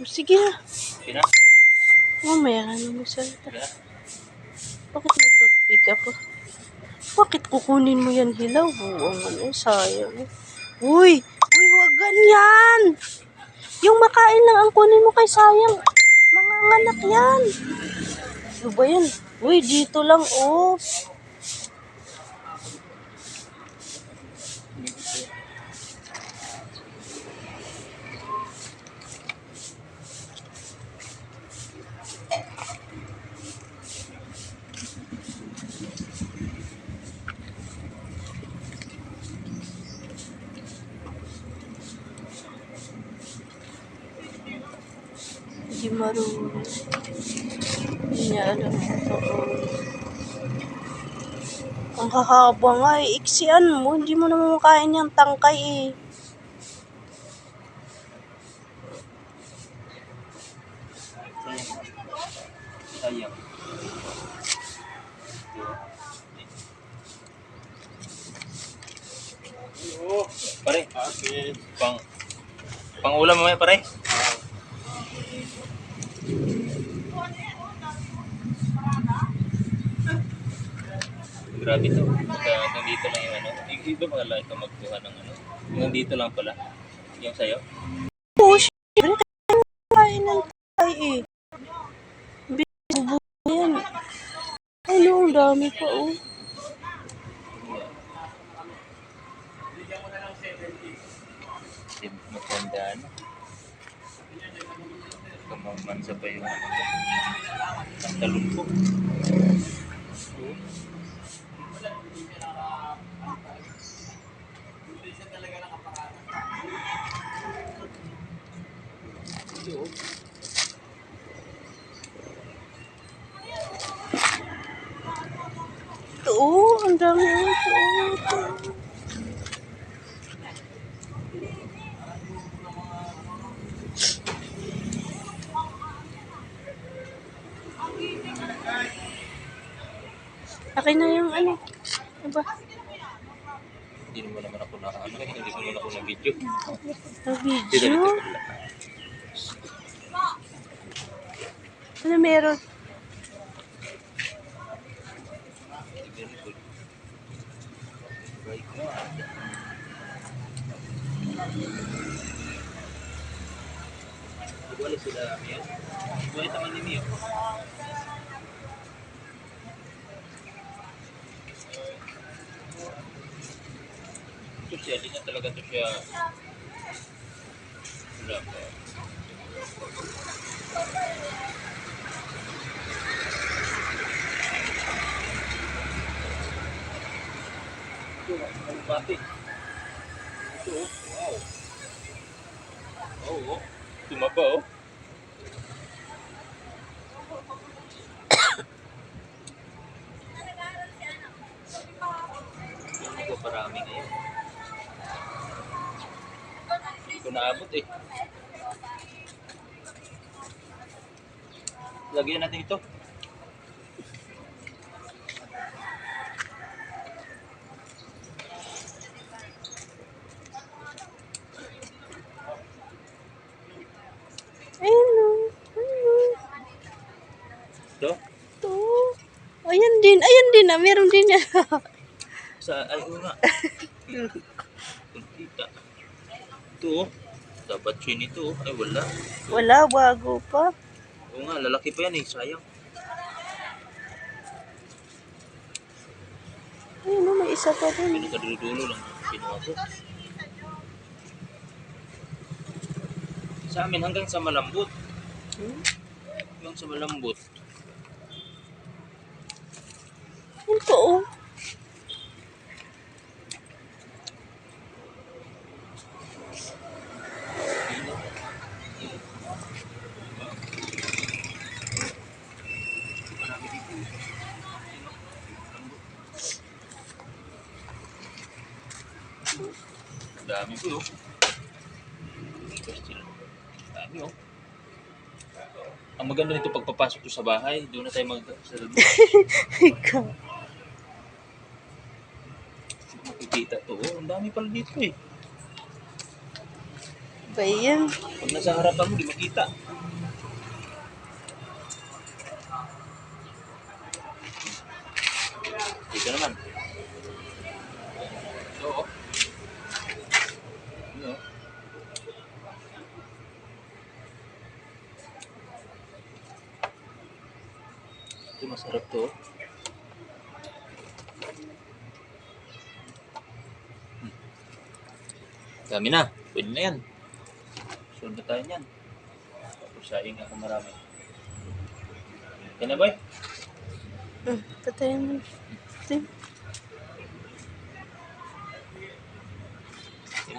Sige na. Okay na? Mamaya ka na magsalita. Okay na? Bakit may toothpick ka pa? Bakit kukunin mo yan, Hilaw? Buwang ano, sayang. Uy! Uy, huwag ganyan! Yung makain lang ang kunin mo kay sayang. Manganganak yan. Ano ba yan? Uy, dito lang, oh. Hindi marunong. Hindi niya alam ito. Ang hahaba nga eh. Iksian mo. Hindi mo naman makain yung tangkay eh. Sayang. Pare, okay. Pang ulam mamaya pare. Grabe to. Hanggang dito lang yung ano. Yung iba mga lang ito magkuha ng ano. Hanggang dito lang pala. Yung sa'yo. Oo, syempre. Kain ng tangkay eh. Bibubo yan. Ano, ang dami pa oh. Matandaan. Kamamansa pa yung ang talon ko. Ito oh, ang dami oh. Ito oh, ito. Akin na yung ano. Ano ba? Hindi naman ako na ano eh. Hindi naman ako na video. Na video? Ano meron? Wala sila yan. Wala naman ni Mio. Ito siya, di na talaga ito siya. Wala pa. Ito, ang bati. Ito, wow. Oo, oh. Tumaba, oh. Hindi ko parami ngayon. Hindi ko naabot eh. Lagyan natin ito. Ayun oh. Ayun. Ito? Ito. Ayan din. Ayan din ah. Meron din yan. Sa, ay, nga. Kita. Ito, oh. Dapat yun ito, oh. Ay, wala. Wala, bago pa. Oo nga, lalaki pa yan eh. Sayang. Ayun oh, may isa pa din. Pinakadulo lang kinuha ko. Sa amin hanggang sa malambot. Hanggang sa malambot. Yun po oh. Dami ko oh. Dami oh. Ang maganda nito pagpapasok to sa bahay, doon na tayo mag-salubong. Ikaw. Makikita to. Oh, ang dami pala dito eh. Ba yan? Pag nasa harapan mo, di makita. Ito naman. Oo. Ano? Ito masarap to. Dami na. Pwede na yan. Sunod na tayo niyan. Tapos saing ako marami. Yan na, boy. Patayin mo. Ito.